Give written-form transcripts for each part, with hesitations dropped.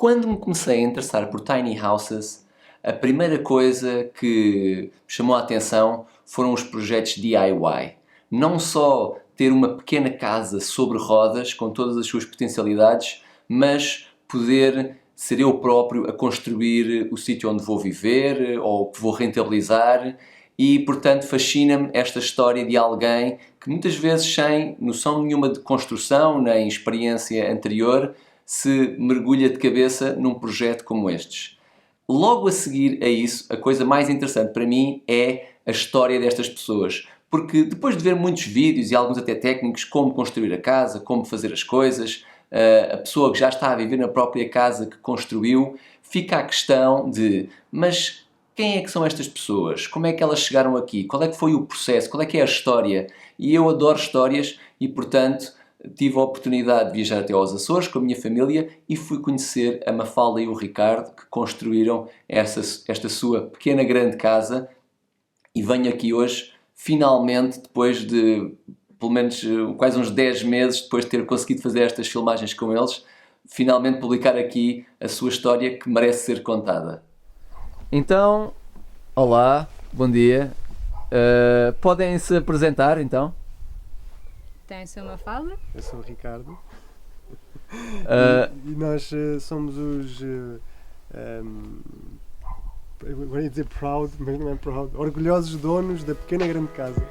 Quando me comecei a interessar por tiny houses, a primeira coisa que me chamou a atenção foram os projetos DIY. Não só ter uma pequena casa sobre rodas, com todas as suas potencialidades, mas poder ser eu próprio a construir o sítio onde vou viver ou que vou rentabilizar. E, portanto, fascina-me esta história de alguém que muitas vezes, sem noção nenhuma de construção nem experiência anterior, se mergulha de cabeça num projeto como estes. Logo a seguir a isso, a coisa mais interessante para mim é a história destas pessoas. Porque depois de ver muitos vídeos e alguns até técnicos, como construir a casa, como fazer as coisas, a pessoa que já está a viver na própria casa que construiu, fica a questão de, mas quem é que são estas pessoas? Como é que elas chegaram aqui? Qual é que foi o processo? Qual é que é a história? E eu adoro histórias e, portanto, tive a oportunidade de viajar até aos Açores com a minha família e fui conhecer a Mafalda e o Ricardo, que construíram esta sua pequena grande casa, e venho aqui hoje, finalmente, depois de pelo menos quase uns 10 meses, depois de ter conseguido fazer estas filmagens com eles, finalmente publicar aqui a sua história que merece ser contada. Então, olá, bom dia. Podem se apresentar então? Então, eu sou a Mafalda. Eu sou o Ricardo. E nós somos os. Agora ia dizer proud, mas não é proud. Orgulhosos donos da pequena grande casa.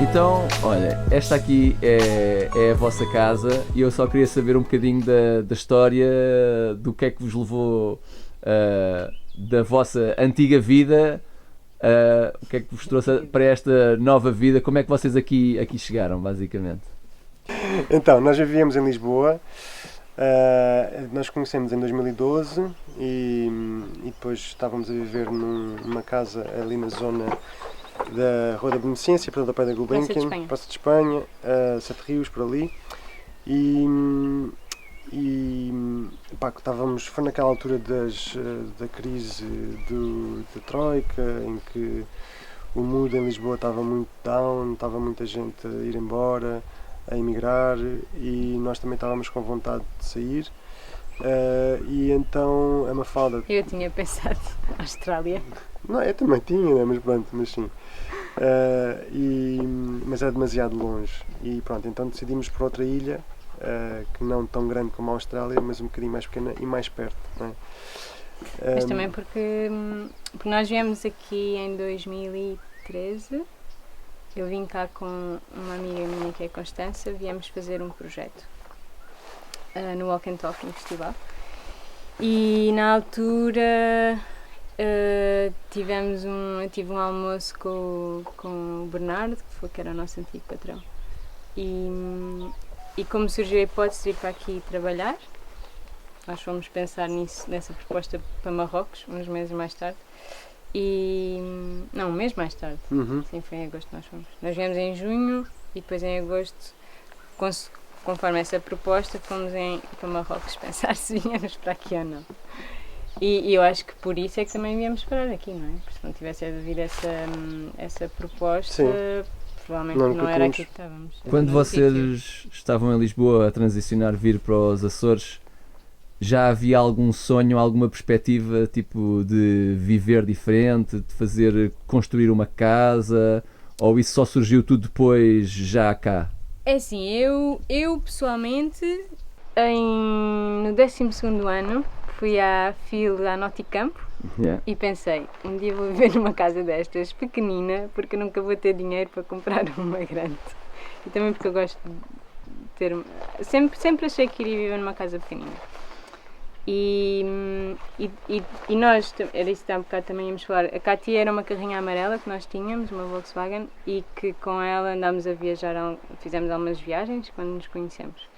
Então, olha, esta aqui é a vossa casa e eu só queria saber um bocadinho da história, do que é que vos levou da vossa antiga vida, o que é que vos trouxe para esta nova vida, como é que vocês aqui chegaram, basicamente? Então, nós vivíamos em Lisboa, nós conhecemos em 2012 e depois estávamos a viver numa casa ali na zona da Rua da Beneficência, portanto, ao pé da Gulbenkian, Praça de Espanha, Sete Rios, por ali. Foi naquela altura da crise da Troika, em que o mood em Lisboa estava muito down, estava muita gente a ir embora, a emigrar, e nós também estávamos com vontade de sair. E então a Mafalda... Eu tinha pensado Austrália. Não, eu também tinha, né? Mas pronto, mas sim. Mas era demasiado longe. E pronto, então decidimos por outra ilha, que não tão grande como a Austrália, mas um bocadinho mais pequena e mais perto. Né? Mas também porque nós viemos aqui em 2013. Eu vim cá com uma amiga minha que é Constança, viemos fazer um projeto no Walk and Talking Festival. E na altura Eu tive um almoço com o Bernardo, que era o nosso antigo patrão. E como surgiu a hipótese de ir para aqui trabalhar, nós fomos pensar nessa proposta para Marrocos, uns meses mais tarde. Não, um mês mais tarde. Sim, foi em agosto que nós fomos. Nós viemos em junho e depois em agosto, conforme essa proposta, fomos para Marrocos pensar se viemos para aqui ou não. E eu acho que por isso é que também viemos parar aqui, não é? Porque se não tivesse havido essa proposta, provavelmente não era aqui que estávamos. Quando vocês estavam em Lisboa a transicionar, vir para os Açores, já havia algum sonho, alguma perspectiva tipo de viver diferente, de construir uma casa, ou isso só surgiu tudo depois, já cá? É assim, eu pessoalmente, no 12º ano, fui à Noticampo e pensei, um dia vou viver numa casa destas, pequenina, porque eu nunca vou ter dinheiro para comprar uma grande. E também porque eu gosto de ter... Sempre achei que iria viver numa casa pequenina. E nós, era isso que há um bocado também íamos falar, a Cátia era uma carrinha amarela que nós tínhamos, uma Volkswagen, e que com ela andámos a viajar, fizemos algumas viagens quando nos conhecemos.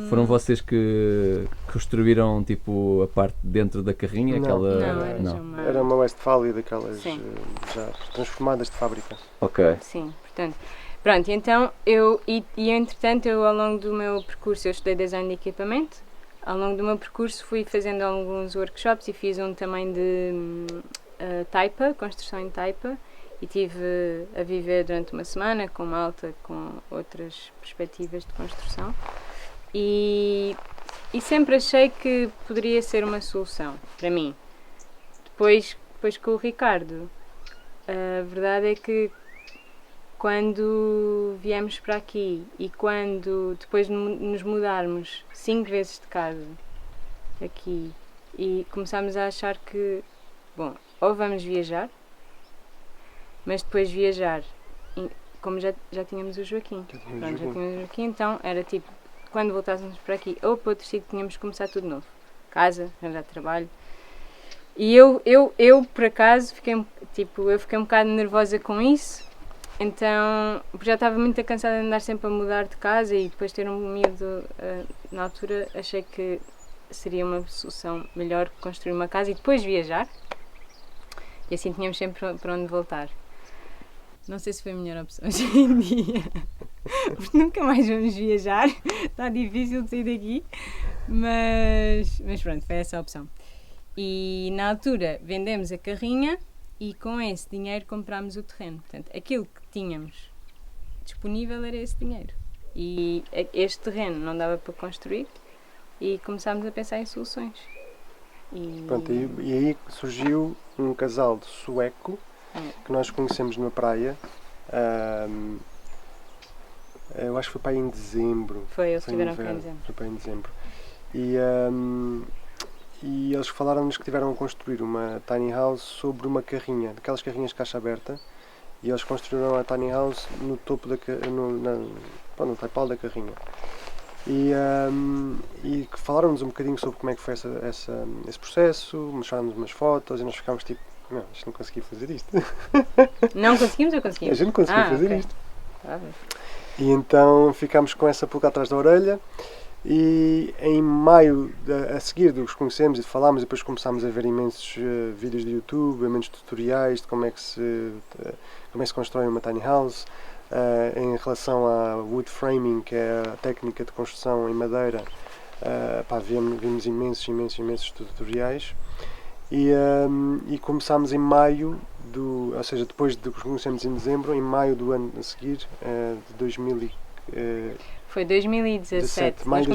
Foram vocês que construíram tipo a parte dentro da carrinha? Não. Era uma Westfalia daquelas já transformadas de fábrica. Ok. Sim, portanto... Pronto, então entretanto, ao longo do meu percurso, eu estudei design de equipamento. Ao longo do meu percurso fui fazendo alguns workshops e fiz um também de taipa, construção em taipa. E estive a viver durante uma semana com Malta, com outras perspectivas de construção. E sempre achei que poderia ser uma solução para mim. Depois com o Ricardo, a verdade é que quando viemos para aqui e quando depois de nos mudarmos 5 vezes de casa aqui e começámos a achar que, bom, ou vamos viajar, mas depois viajar, como já tínhamos o Joaquim. Já tínhamos o Joaquim, então era tipo, quando voltássemos para aqui ou para outro sítio, tínhamos que começar tudo de novo. Casa, arranjar trabalho. E eu por acaso, fiquei um bocado nervosa com isso. Então, porque já estava muito cansada de andar sempre a mudar de casa e depois ter um miúdo, na altura achei que seria uma solução melhor construir uma casa e depois viajar. E assim tínhamos sempre para onde voltar. Não sei se foi a melhor opção hoje em dia, porque nunca mais vamos viajar, está difícil de sair daqui, mas pronto, foi essa a opção. E na altura vendemos a carrinha e com esse dinheiro comprámos o terreno. Portanto, aquilo que tínhamos disponível era esse dinheiro. E este terreno não dava para construir e começámos a pensar em soluções. Pronto, e aí surgiu um casal de sueco que nós conhecemos numa praia. Eu acho que foi para aí em dezembro. Eles estiveram cá em dezembro. Foi para aí em dezembro. E eles falaram-nos que tiveram a construir uma tiny house sobre uma carrinha, daquelas carrinhas de caixa aberta, e eles construíram a tiny house no topo no taipal da carrinha. E falaram-nos um bocadinho sobre como é que foi esse processo, mostraram-nos umas fotos e nós ficámos tipo, não, isto não consegui fazer isto. Não conseguimos ou conseguimos? A gente conseguiu fazer isto. E então ficámos com essa pulga atrás da orelha. E em maio, a seguir dos conhecemos e falámos, e depois começámos a ver imensos vídeos de YouTube, imensos tutoriais de como é que se constrói uma tiny house, em relação a wood framing, que é a técnica de construção em madeira. Vimos imensos tutoriais e começámos em maio, ou seja, depois de que conhecemos em dezembro, em maio do ano a seguir, de 2000 Foi 2017. Nós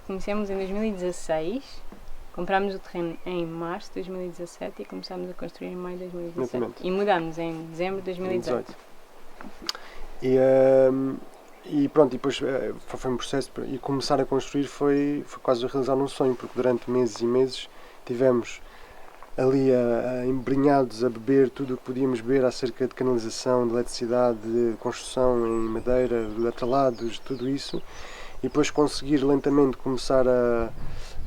conhecemos em 2016, comprámos o terreno em março de 2017 e começámos a construir em maio de 2017. Exatamente. E mudámos em dezembro de 2018. E pronto, e depois foi um processo, e começar a construir foi quase a realizar um sonho, porque durante meses e meses tivemos ali embrenhados a beber tudo o que podíamos beber acerca de canalização, de eletricidade, de construção em madeira, de atrelados, tudo isso, e depois conseguir lentamente começar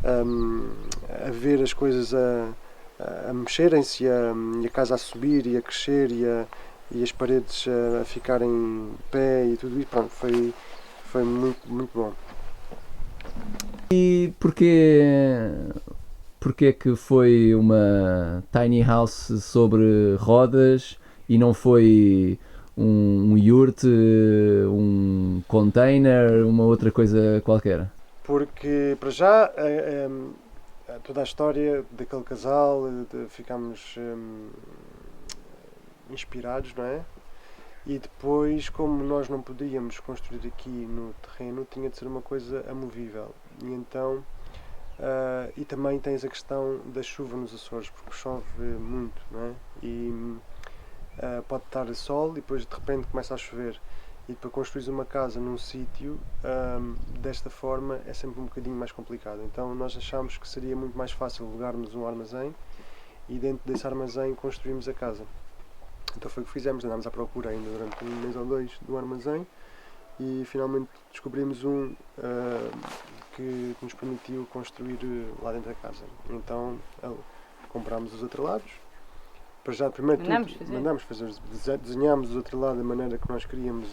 a ver as coisas a mexerem-se e a casa a subir e a crescer e as paredes a ficarem de pé e tudo isso, pronto, foi muito, muito bom. E porquê que foi uma tiny house sobre rodas e não foi um yurt, um container, uma outra coisa qualquer? Porque, para já, toda a história daquele casal, ficámos inspirados, não é? E depois, como nós não podíamos construir aqui no terreno, tinha de ser uma coisa amovível. E então, e também tens a questão da chuva nos Açores, porque chove muito, não é? E pode estar sol e depois de repente começa a chover. E para construir uma casa num sítio desta forma é sempre um bocadinho mais complicado. Então nós achámos que seria muito mais fácil alugarmos um armazém e dentro desse armazém construímos a casa. Então foi o que fizemos, andámos à procura ainda durante um mês ou dois do armazém e finalmente descobrimos um que nos permitiu construir Uhum. lá dentro da casa. Então comprámos os atrelados. Para já, primeiro mandámos fazer, desenhámos os atrelados da maneira que nós queríamos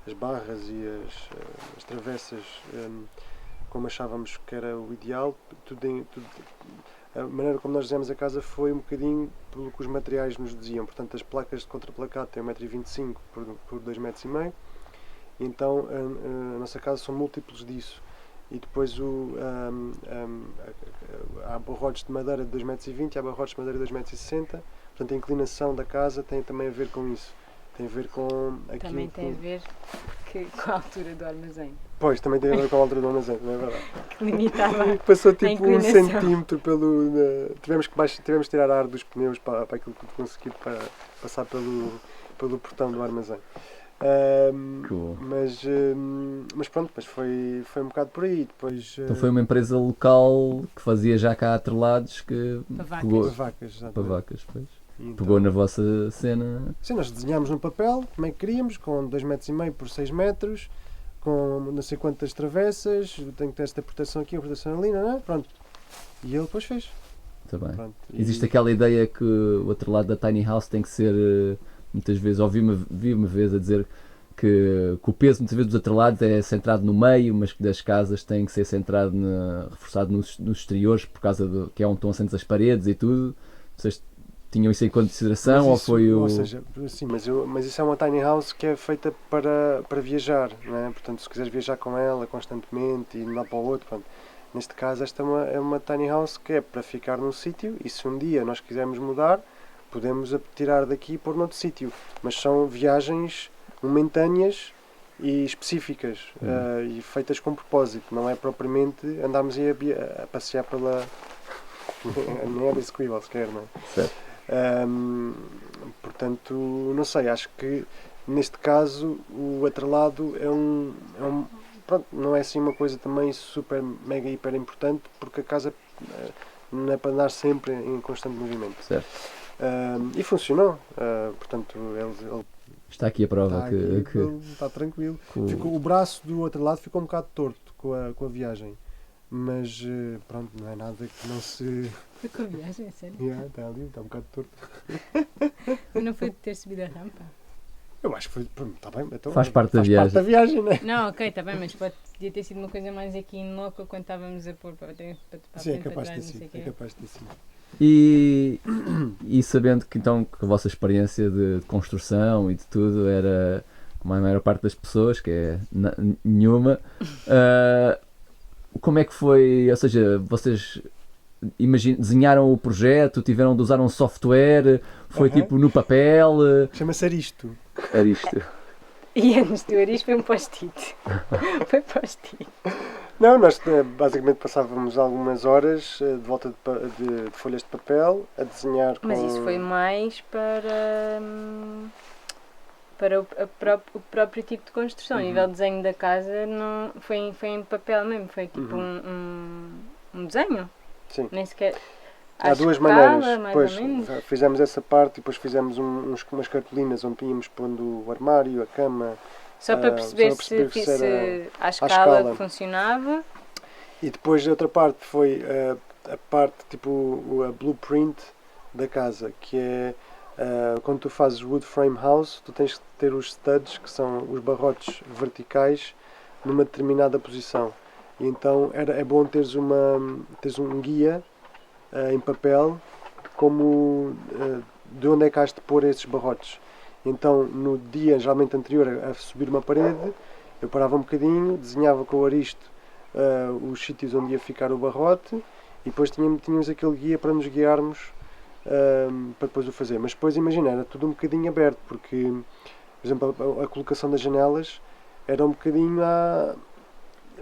as barras e as travessas como achávamos que era o ideal. A maneira como nós desenhámos a casa foi um bocadinho pelo que os materiais nos diziam. Portanto, as placas de contraplacado têm 1,25 m por 2,5 m. Então a nossa casa são múltiplos disso. E depois há abarrotes de madeira de 2,20 m, há abarrotes de madeira de 2,60 m. Portanto, a inclinação da casa tem também a ver com isso. Tem a ver com aquilo. Também tem a ver com a altura do armazém. Pois, também tem a ver com a altura do armazém, não é verdade? Que limitava. Passou tipo 1 inclinação. centímetro pelo. Tivemos que tirar ar dos pneus para aquilo que conseguir para passar pelo portão do armazém. Cool. Mas pronto, mas foi um bocado por aí. Depois, Então foi uma empresa local que fazia já cá atrelados que Para vacas. pegou para vacas, para exatamente. vacas, pois. E então- Pegou na vossa cena. Sim, nós desenhámos no papel, como é que queríamos, com 2,5 m por 6 metros, com não sei quantas travessas, tem que ter esta proteção aqui, a proteção ali, não é? Pronto. E ele depois fez. Está bem. Pronto. Existe aquela ideia que o outro lado da tiny house tem que ser, muitas vezes, vi uma vez a dizer que o peso muitas vezes dos atrelados é centrado no meio, mas que das casas tem que ser centrado, reforçado nos exteriores, por causa que é onde estão assentes as paredes e tudo. Vocês tinham isso em consideração ou foi o... Ou seja, sim, mas isso é uma tiny house que é feita para viajar, não é? Portanto, se quiseres viajar com ela constantemente e de um lado para o outro, pronto. Neste caso, esta é uma tiny house que é para ficar num sítio e se um dia nós quisermos mudar, podemos tirar daqui e pôr noutro sítio. Mas são viagens momentâneas e específicas e feitas com propósito. Não é propriamente andarmos aí a passear pela... Nem é execuível sequer, não é? Certo. Portanto, não sei, acho que neste caso o atrelado pronto, não é assim uma coisa também super, mega, hiper importante porque a casa não é para andar sempre em constante movimento. Certo. E funcionou, portanto ele Está aqui a prova está, que... aqui, ele está tranquilo. Cool. O braço do outro lado ficou um bocado torto com a viagem, mas pronto, não é nada que não se... Foi com a viagem, sério? Está ali, está um bocado torto. Mas não foi de ter subido a rampa? Eu acho que foi. Está bem, então, Faz parte da viagem. Parte da viagem, não é? Não, ok, está bem, mas podia ter sido uma coisa mais aqui em louca quando estávamos a pôr para Sim, é frente, para capaz de ter trás, não sei sido. o quê. É capaz de ter sido. E sabendo que então que a vossa experiência de construção e de tudo era como a maior parte das pessoas, que é nenhuma, como é que foi? Ou seja, vocês desenharam o projeto, tiveram de usar um software, foi tipo no papel? Chama-se Aristo. Era isto. E antes do Aris foi um post-it. Foi post-it. Não, nós basicamente passávamos algumas horas de volta de folhas de papel a desenhar com... Mas isso foi mais para o próprio tipo de construção. A nível de desenho da casa não, foi em papel mesmo, foi tipo um desenho. Sim. Nem sequer. Há duas escala, maneiras. mais Depois ou menos. fizemos essa parte e depois fizemos umas cartolinas onde íamos pondo o armário, a cama. Só para perceber, só para perceber se se era à à escala escala. funcionava. E depois a outra parte foi a parte, tipo, a blueprint da casa, que é quando tu fazes wood frame house, tu tens que ter os studs, que são os barrotes verticais, numa determinada posição. E então é bom teres um guia em papel, como de onde é que has de pôr esses barrotes. Então, no dia geralmente anterior a subir uma parede, eu parava um bocadinho, desenhava com o aristo os sítios onde ia ficar o barrote, e depois tínhamos aquele guia para nos guiarmos para depois o fazer. Mas depois, imagina, era tudo um bocadinho aberto, porque, por exemplo, a colocação das janelas era um bocadinho a...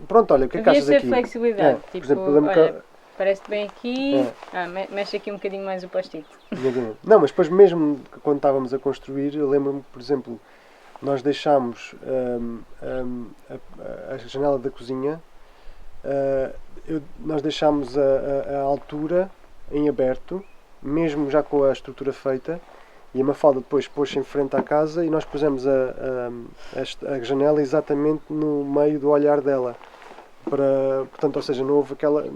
Pronto, olha, o que é que Havia achas essa aqui? flexibilidade, Por tipo, exemplo, eu lembro que- olha, parece-te bem aqui, É. mexe aqui um bocadinho mais o post-it. Exatamente. Não, mas depois mesmo quando estávamos a construir, eu lembro-me, por exemplo, nós deixámos a janela da cozinha, nós deixámos a altura em aberto, mesmo já com a estrutura feita, e a Mafalda depois pôs-se em frente à casa e nós pusemos a janela exatamente no meio do olhar dela. Portanto, ou seja, não houve aquela...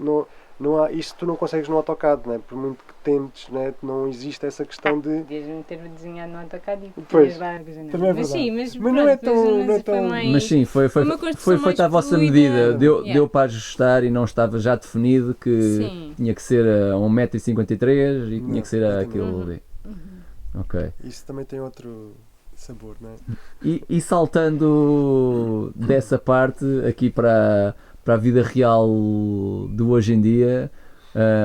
Não há, isto tu não consegues no AutoCAD, né? Por muito que tentes, né? Não existe essa questão de... Podias-me ter desenhado no AutoCAD e Pois, tinhas lá a janela. também é Mas sim, verdade. mas Não é pronto, tão- mas não é foi tão- mais... Mas sim, foi uma construção feita à mais vossa fluida. medida. Deu Yeah. para ajustar e não estava já definido que Sim. tinha que ser a 1,53 m e tinha Não, que ser exatamente. aquilo ali. Ok. Isso também tem outro sabor, não é? E saltando dessa parte aqui para a vida real de hoje em dia,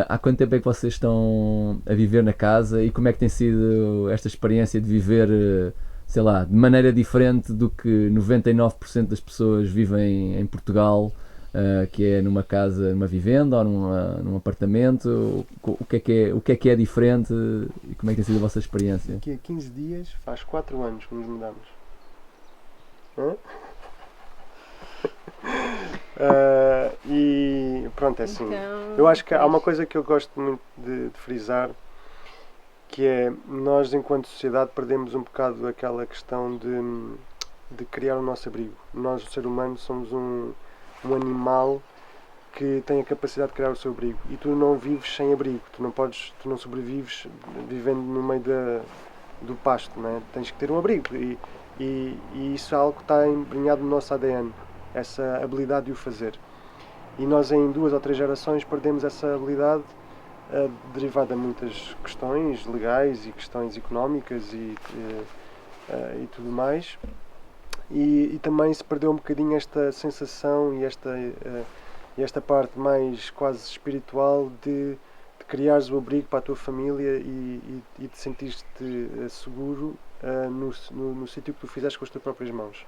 há quanto tempo é que vocês estão a viver na casa e como é que tem sido esta experiência de viver, sei lá, de maneira diferente do que 99% das pessoas vivem em Portugal, que é numa casa, numa vivenda ou num apartamento? O que é diferente e como é que tem sido a vossa experiência? Daqui a 15 dias faz 4 anos que nos mudamos. Hã? E pronto, é assim. Então, Eu acho que há uma coisa que eu gosto muito de frisar, que é nós enquanto sociedade perdemos um bocado aquela questão de criar o nosso abrigo. Nós, o ser humano, somos um animal que tem a capacidade de criar o seu abrigo, e tu não vives sem abrigo, tu não sobrevives vivendo no meio do pasto, não é? Tens que ter um abrigo, e isso é algo que está embrenhado no nosso ADN, essa habilidade de o fazer. E nós em 2 ou 3 gerações perdemos essa habilidade, derivada de muitas questões legais e questões económicas e tudo mais, e também se perdeu um bocadinho esta sensação e esta parte mais quase espiritual de criares o abrigo para a tua família e de sentir-te seguro no sítio que tu fizeste com as tuas próprias mãos.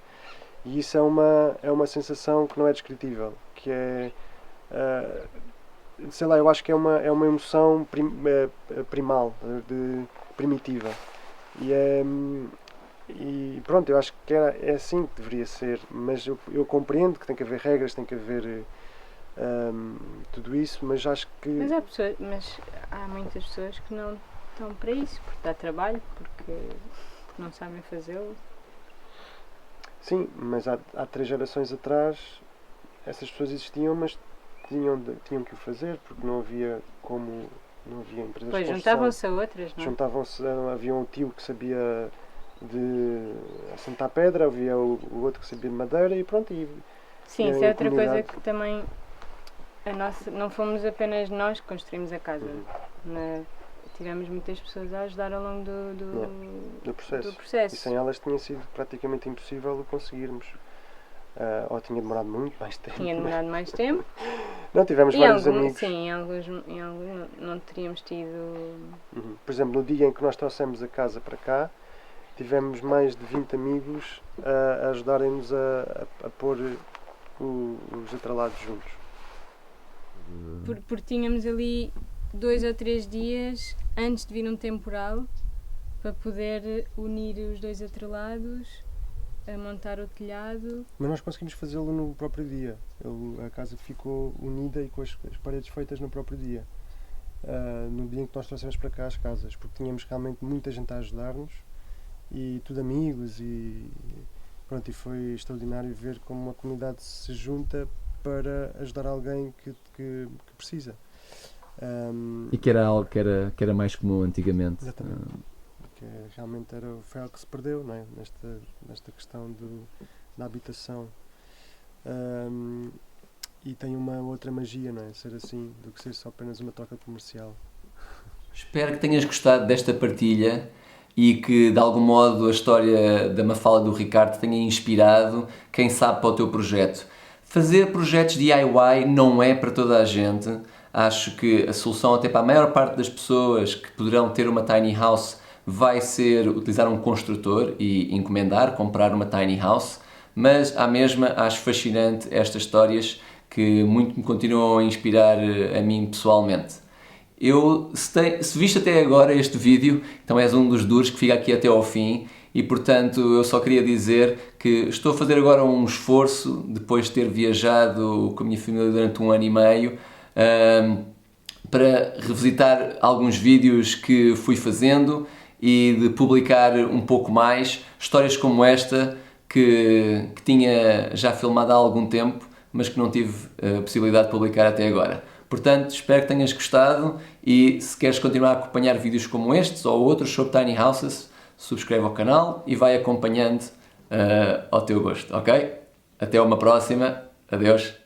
E isso é uma sensação que não é descritível, que é, sei lá, eu acho que é uma emoção primal, primitiva. E pronto, eu acho que é assim que deveria ser, mas eu compreendo que tem que haver regras, tem que haver tudo isso, mas acho que... Mas há muitas pessoas que não estão para isso, porque dá trabalho, porque não sabem fazê-lo. Sim, mas há 3 gerações atrás essas pessoas existiam, mas tinham que o fazer, porque não havia empresas Pois, de construção. juntavam-se a outras, não é? Juntavam-se, havia um tio que sabia de assentar pedra, havia o outro que sabia de madeira e pronto. Sim, e isso é a outra coisa comunidade. que também não fomos apenas nós que construímos a casa. Tivemos muitas pessoas a ajudar ao longo do processo. do processo. E sem elas tinha sido praticamente impossível o conseguirmos. Ou tinha demorado muito mais tempo. Tinha demorado mais tempo. Não, tivemos vários amigos. Sim, em alguns não teríamos tido... Por exemplo, no dia em que nós trouxemos a casa para cá, tivemos mais de 20 amigos a ajudarem-nos a pôr os atralados juntos. Porque tínhamos ali 2 ou 3 dias antes de vir um temporal para poder unir os 2 atrelados, a montar o telhado. Mas nós conseguimos fazê-lo no próprio dia. A casa ficou unida e com as paredes feitas no próprio dia. No dia em que nós trouxemos para cá as casas, porque tínhamos realmente muita gente a ajudar-nos e tudo amigos, e pronto, e foi extraordinário ver como uma comunidade se junta para ajudar alguém que precisa. E que era algo que era mais comum antigamente. Exatamente. Que realmente foi algo que se perdeu, não é? nesta questão da habitação. E tem uma outra magia, não é? Ser assim, do que ser só apenas uma troca comercial. Espero que tenhas gostado desta partilha e que de algum modo a história da Mafalda e do Ricardo tenha inspirado, quem sabe, para o teu projeto. Fazer projetos DIY não é para toda a gente. Acho que a solução até para a maior parte das pessoas que poderão ter uma tiny house vai ser utilizar um construtor e encomendar, comprar uma tiny house, mas à mesma acho fascinante estas histórias que muito me continuam a inspirar a mim pessoalmente. Se viste até agora este vídeo, então és um dos duros que fica aqui até ao fim e, portanto, eu só queria dizer que estou a fazer agora um esforço, depois de ter viajado com a minha família durante 1 ano e meio, para revisitar alguns vídeos que fui fazendo e de publicar um pouco mais histórias como esta que tinha já filmado há algum tempo, mas que não tive a possibilidade de publicar até agora. Portanto, espero que tenhas gostado e se queres continuar a acompanhar vídeos como estes ou outros sobre tiny houses, subscreve ao canal e vai acompanhando ao teu gosto, ok? Até uma próxima. Adeus.